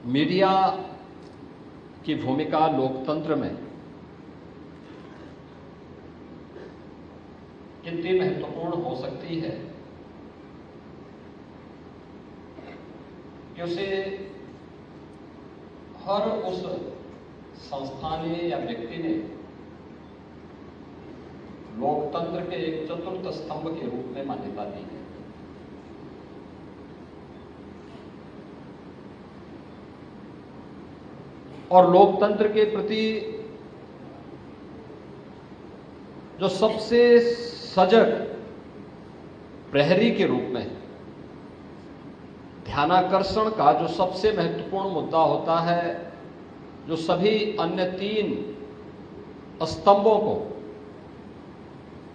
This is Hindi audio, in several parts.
मीडिया की भूमिका लोकतंत्र में कितनी महत्वपूर्ण हो सकती है कि उसे हर उस संस्था ने या व्यक्ति ने लोकतंत्र के एक चतुर्थ स्तंभ के रूप में मान्यता दी है। और लोकतंत्र के प्रति जो सबसे सजग प्रहरी के रूप में ध्यानाकर्षण का जो सबसे महत्वपूर्ण मुद्दा होता है, जो सभी अन्य तीन स्तंभों को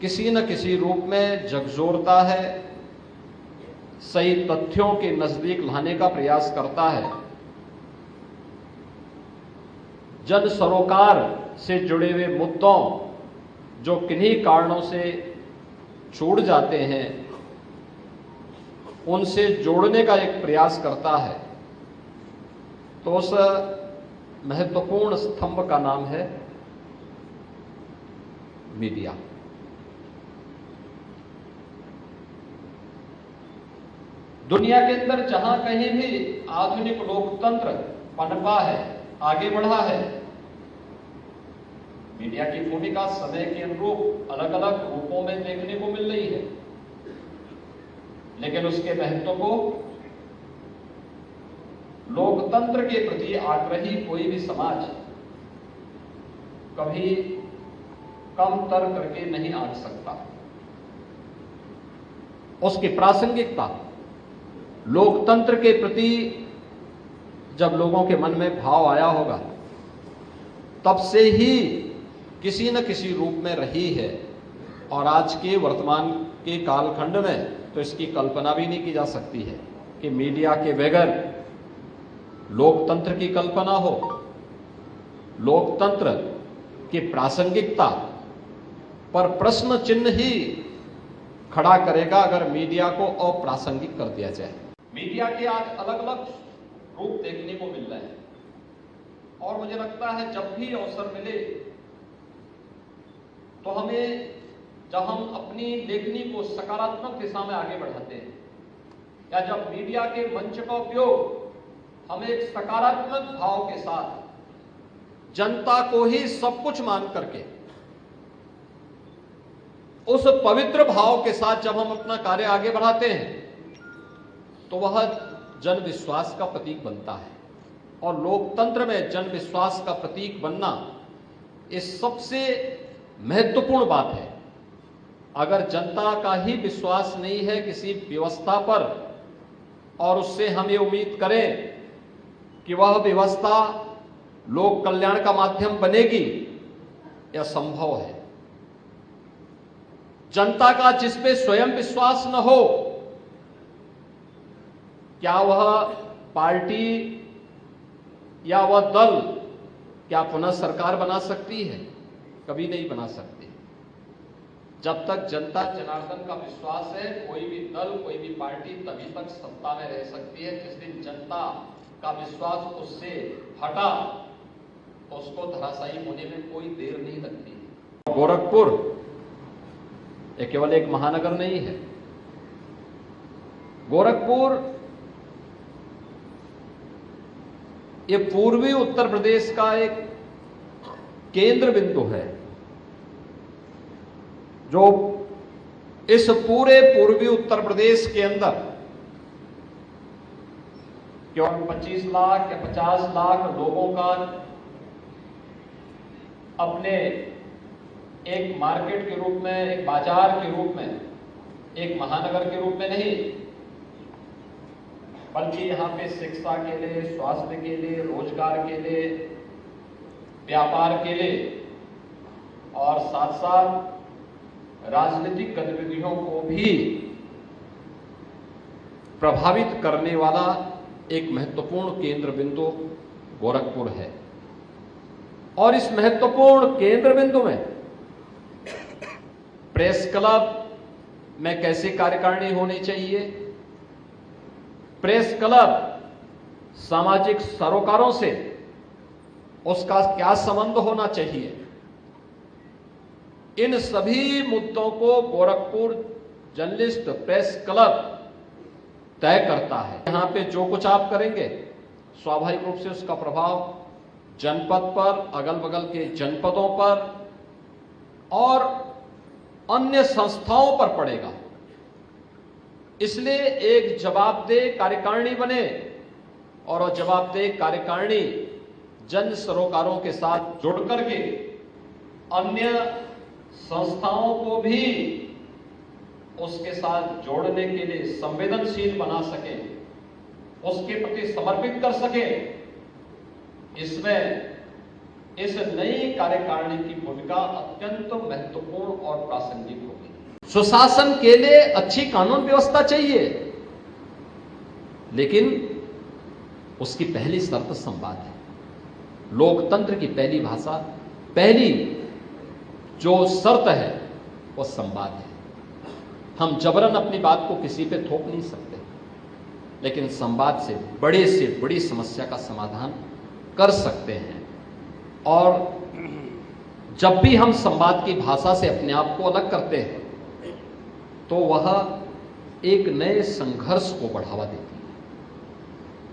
किसी न किसी रूप में झकझोरता है, सही तथ्यों के नजदीक लाने का प्रयास करता है, जन सरोकार से जुड़े हुए मुद्दों जो किन्हीं कारणों से छूट जाते हैं उनसे जोड़ने का एक प्रयास करता है। तो उस महत्वपूर्ण स्तंभ का नाम है मीडिया। दुनिया के अंदर जहां कहीं भी आधुनिक लोकतंत्र पनपा है, आगे बढ़ा है, मीडिया की भूमिका समय के अनुरूप अलग अलग रूपों में देखने को मिल रही है, लेकिन उसके महत्व को लोकतंत्र के प्रति आग्रही कोई भी समाज कभी कम तर करके नहीं आंक सकता। उसकी प्रासंगिकता लोकतंत्र के प्रति जब लोगों के मन में भाव आया होगा तब से ही किसी न किसी रूप में रही है। और आज के वर्तमान के कालखंड में तो इसकी कल्पना भी नहीं की जा सकती है कि मीडिया के बगैर लोकतंत्र की कल्पना हो। लोकतंत्र की प्रासंगिकता पर प्रश्न चिन्ह ही खड़ा करेगा अगर मीडिया को अप्रासंगिक कर दिया जाए। मीडिया के आज अलग अलग रूप देखने को मिल रहे हैं और मुझे लगता है जब भी अवसर मिले तो हमें, जब हम अपनी लेखनी को सकारात्मक दिशा में आगे बढ़ाते हैं या जब मीडिया के मंच का उपयोग हम एक सकारात्मक भाव के साथ जनता को ही सब कुछ मान करके उस पवित्र भाव के साथ जब हम अपना कार्य आगे बढ़ाते हैं तो वह जन विश्वास का प्रतीक बनता है। और लोकतंत्र में जन विश्वास का प्रतीक बनना ये सबसे महत्वपूर्ण बात है। अगर जनता का ही विश्वास नहीं है किसी व्यवस्था पर और उससे हम ये उम्मीद करें कि वह व्यवस्था लोक कल्याण का माध्यम बनेगी, यह संभव है। जनता का जिस पे स्वयं विश्वास न हो, क्या वह पार्टी या वह दल क्या पुनः सरकार बना सकती है? कभी नहीं बना सकती। जब तक जनता जनार्दन का विश्वास है, कोई भी दल, कोई भी पार्टी तभी तक सत्ता में रह सकती है। जिस दिन जनता का विश्वास उससे हटा तो उसको धराशायी होने में कोई देर नहीं लगती। गोरखपुर ये केवल एक महानगर नहीं है। गोरखपुर ये पूर्वी उत्तर प्रदेश का एक केंद्र बिंदु है जो इस पूरे पूर्वी उत्तर प्रदेश के अंदर केवल 25 लाख या 50 लाख लोगों का अपने एक मार्केट के रूप में, एक बाजार के रूप में, एक महानगर के रूप में नहीं, बल्कि यहाँ पे शिक्षा के लिए, स्वास्थ्य के लिए, रोजगार के लिए, व्यापार के लिए और साथ साथ राजनीतिक गतिविधियों को भी प्रभावित करने वाला एक महत्वपूर्ण केंद्र बिंदु गोरखपुर है। और इस महत्वपूर्ण केंद्र बिंदु में प्रेस क्लब में कैसे कार्यकारिणी होनी चाहिए, प्रेस क्लब सामाजिक सरोकारों से उसका क्या संबंध होना चाहिए, इन सभी मुद्दों को गोरखपुर जर्नलिस्ट प्रेस क्लब तय करता है। यहां पे जो कुछ आप करेंगे स्वाभाविक रूप से उसका प्रभाव जनपद पर, अगल बगल के जनपदों पर और अन्य संस्थाओं पर पड़ेगा। इसलिए एक जवाबदेह कार्यकारिणी बने और जवाबदेह कार्यकारिणी जन सरोकारों के साथ जुड़ करके अन्य संस्थाओं को भी उसके साथ जोड़ने के लिए संवेदनशील बना सके, उसके प्रति समर्पित कर सके। इसमें इस नई कार्यकारिणी की भूमिका अत्यंत महत्वपूर्ण और प्रासंगिक होगी। सुशासन के लिए अच्छी कानून व्यवस्था चाहिए, लेकिन उसकी पहली शर्त संवाद है। लोकतंत्र की पहली भाषा, पहली जो शर्त है वो संवाद है। हम जबरन अपनी बात को किसी पे थोप नहीं सकते, लेकिन संवाद से बड़ी समस्या का समाधान कर सकते हैं। और जब भी हम संवाद की भाषा से अपने आप को अलग करते हैं तो वह एक नए संघर्ष को बढ़ावा देती है।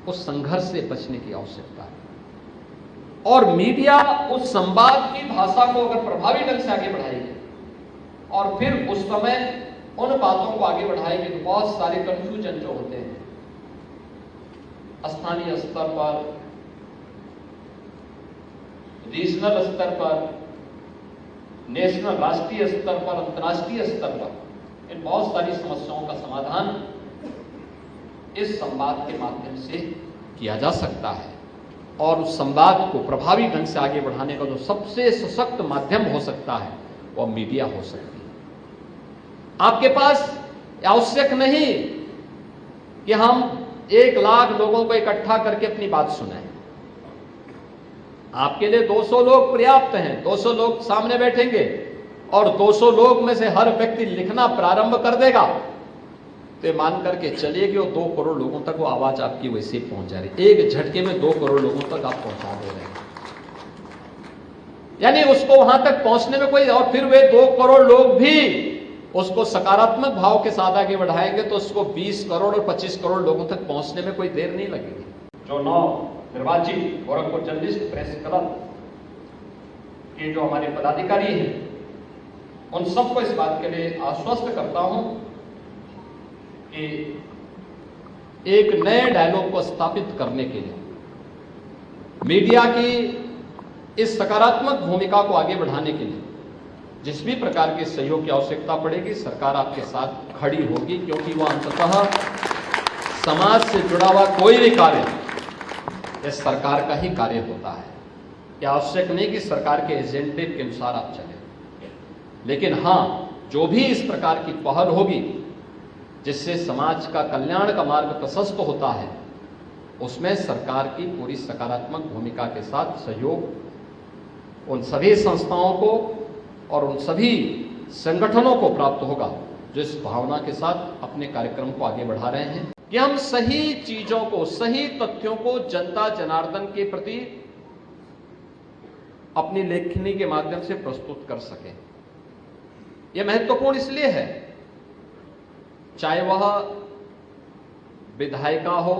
उस संघर्ष से बचने की आवश्यकता है और मीडिया उस संवाद की भाषा को अगर प्रभावी ढंग से आगे बढ़ाएगी और फिर उस समय उन बातों को आगे बढ़ाएगी तो बहुत सारे कंफ्यूजन जो होते हैं स्थानीय स्तर पर, रीजनल स्तर पर, नेशनल राष्ट्रीय स्तर पर, अंतर्राष्ट्रीय स्तर पर, इन बहुत सारी समस्याओं का समाधान इस संवाद के माध्यम से किया जा सकता है। और उस संवाद को प्रभावी ढंग से आगे बढ़ाने का जो सबसे सशक्त माध्यम हो सकता है वह मीडिया हो सकती है। आपके पास आवश्यक नहीं कि हम 1 लाख लोगों को इकट्ठा करके अपनी बात सुनाएं। आपके लिए 200 लोग पर्याप्त हैं। 200 लोग सामने बैठेंगे और 200 लोग में से हर व्यक्ति लिखना प्रारंभ कर देगा तो ये मान करके चलिए कि वो 2 करोड़ लोगों तक वो आवाज आपकी वैसे ही पहुंच जा रही। एक झटके में 2 करोड़ लोगों तक आप पहुंचा दे रहे हैं, यानी उसको वहां तक पहुंचने में कोई, और फिर वे 2 करोड़ लोग भी उसको सकारात्मक भाव के साथ आगे बढ़ाएंगे तो उसको 20 करोड़ और 25 करोड़ लोगों तक पहुंचने में कोई देर नहीं लगेगी। जो 9 निर्वाचित गोरखपुर जर्नलिस्ट प्रेस क्लब के जो हमारे पदाधिकारी हैं उन सबको इस बात के लिए आश्वस्त करता हूं कि एक नए डायलॉग को स्थापित करने के लिए मीडिया की इस सकारात्मक भूमिका को आगे बढ़ाने के लिए जिस भी प्रकार के सहयोग की आवश्यकता पड़ेगी सरकार आपके साथ खड़ी होगी, क्योंकि वह अंततः समाज से जुड़ा हुआ कोई भी कार्य यह सरकार का ही कार्य होता है। यह आवश्यक नहीं कि सरकार के एजेंडे के अनुसार आप चलें, लेकिन हां, जो भी इस प्रकार की पहल होगी जिससे समाज का कल्याण का मार्ग प्रशस्त होता है उसमें सरकार की पूरी सकारात्मक भूमिका के साथ सहयोग उन सभी संस्थाओं को और उन सभी संगठनों को प्राप्त होगा जो इस भावना के साथ अपने कार्यक्रम को आगे बढ़ा रहे हैं कि हम सही चीजों को, सही तथ्यों को जनता जनार्दन के प्रति अपनी लेखनी के माध्यम से प्रस्तुत कर सकें। यह महत्वपूर्ण इसलिए है, चाहे वह विधायिका हो,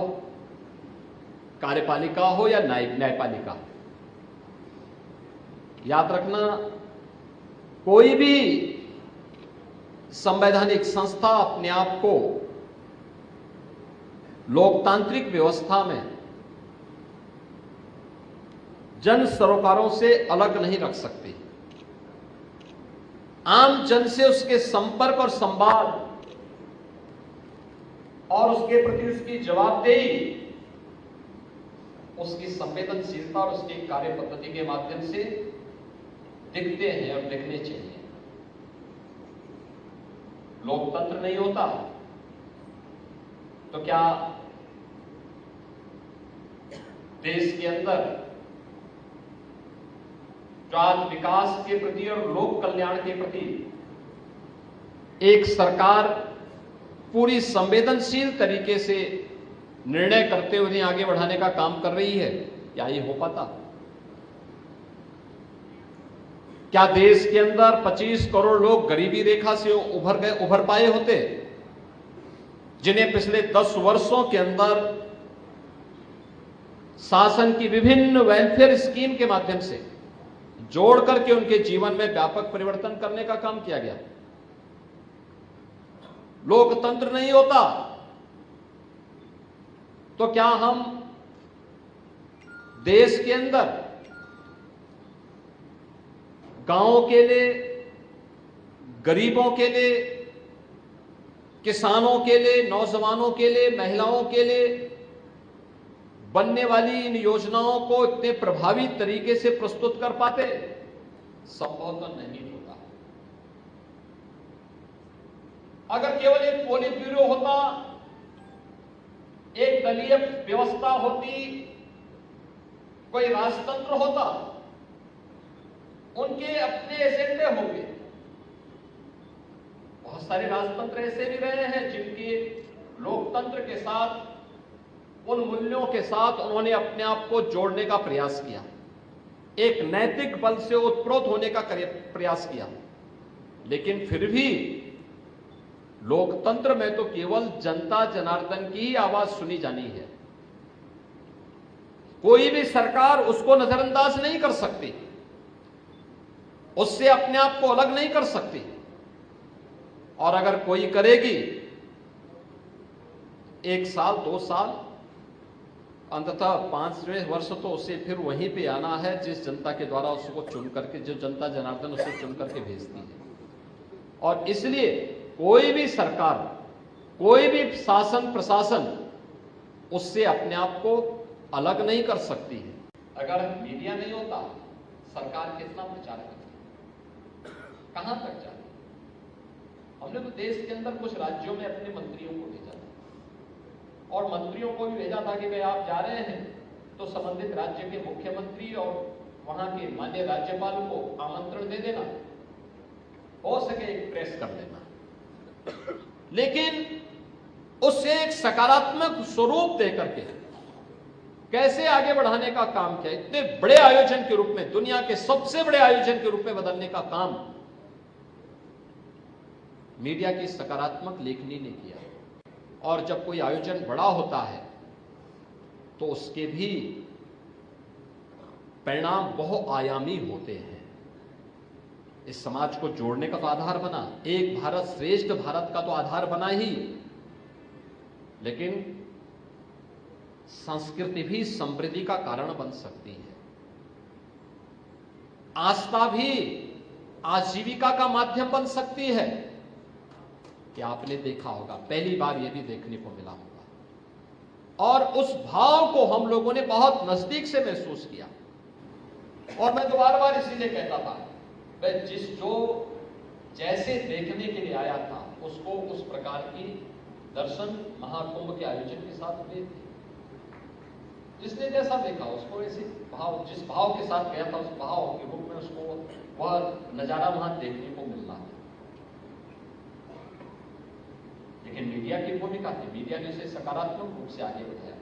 कार्यपालिका हो या न्यायपालिका। याद रखना, कोई भी संवैधानिक संस्था अपने आप को लोकतांत्रिक व्यवस्था में जन सरोकारों से अलग नहीं रख सकती। आम जन से उसके संपर्क और संवाद और उसके प्रति उसकी जवाबदेही, उसकी संवेदनशीलता और उसकी कार्य पद्धति के माध्यम से दिखते हैं और दिखने चाहिए। लोकतंत्र नहीं होता तो क्या देश के अंदर जो आज विकास के प्रति और लोक कल्याण के प्रति एक सरकार पूरी संवेदनशील तरीके से निर्णय करते हुए उन्हें आगे बढ़ाने का काम कर रही है, क्या ये हो पाता? क्या देश के अंदर 25 करोड़ लोग गरीबी रेखा से उभर पाए होते, जिन्हें पिछले 10 वर्षों के अंदर शासन की विभिन्न वेलफेयर स्कीम के माध्यम से जोड़ करके उनके जीवन में व्यापक परिवर्तन करने का काम किया गया? लोकतंत्र नहीं होता तो क्या हम देश के अंदर गांवों के लिए, गरीबों के लिए, किसानों के लिए, नौजवानों के लिए, महिलाओं के लिए बनने वाली इन योजनाओं को इतने प्रभावी तरीके से प्रस्तुत कर पाते? संभव तो नहीं होता। अगर केवल एक पोलिट ब्यूरो होता, एक दलीय व्यवस्था होती, कोई राजतंत्र होता, उनके अपने एजेंडे होंगे। बहुत सारे राजतंत्र ऐसे भी रहे हैं जिनके लोकतंत्र के साथ, उन मूल्यों के साथ उन्होंने अपने आप को जोड़ने का प्रयास किया, एक नैतिक बल से उत्प्रोत होने का प्रयास किया, लेकिन फिर भी लोकतंत्र में तो केवल जनता जनार्दन की ही आवाज सुनी जानी है। कोई भी सरकार उसको नजरअंदाज नहीं कर सकती, उससे अपने आप को अलग नहीं कर सकती, और अगर कोई करेगी 1 साल 2 साल, अंततः 5वें वर्ष तो उसे फिर वहीं पे आना है जिस जनता के द्वारा उसको चुन करके, जो जनता जनार्दन उसे चुन करके भेजती है। और इसलिए कोई भी सरकार, कोई भी शासन प्रशासन उससे अपने आप को अलग नहीं कर सकती है। अगर मीडिया नहीं होता, सरकार कितना प्रचार करती, कहां तक जाती? हमने तो देश के अंदर कुछ राज्यों में अपने मंत्रियों को भेजा था, और मंत्रियों को भी भेजा था कि भाई आप जा रहे हैं तो संबंधित राज्य के मुख्यमंत्री और वहां के माननीय राज्यपाल को आमंत्रण दे देना, हो सके एक प्रेस कर लेना, लेकिन उससे एक सकारात्मक स्वरूप देकर के कैसे आगे बढ़ाने का काम किया। इतने बड़े आयोजन के रूप में, दुनिया के सबसे बड़े आयोजन के रूप में बदलने का काम मीडिया की सकारात्मक लेखनी ने किया। और जब कोई आयोजन बड़ा होता है तो उसके भी परिणाम बहुआयामी होते हैं। इस समाज को जोड़ने का तो आधार बना, एक भारत श्रेष्ठ भारत का तो आधार बना ही, लेकिन संस्कृति भी समृद्धि का कारण बन सकती है। आस्था भी आजीविका का माध्यम बन सकती है। कि आपने देखा होगा, पहली बार यह भी देखने को मिला होगा, और उस भाव को हम लोगों ने बहुत नजदीक से महसूस किया। और मैं तो बार बार इसीलिए कहता था, वह जो जैसे देखने के लिए आया था उसको उस प्रकार की दर्शन महाकुंभ के आयोजन के साथ हुए थे। जिसने जैसा देखा उसको ऐसे भाव, जिस भाव के साथ गया था उस भाव के रूप में उसको वह नजारा वहां देखने को मिलना था। लेकिन मीडिया की भूमिका थी, मीडिया ने इसे सकारात्मक रूप से आगे बढ़ाया।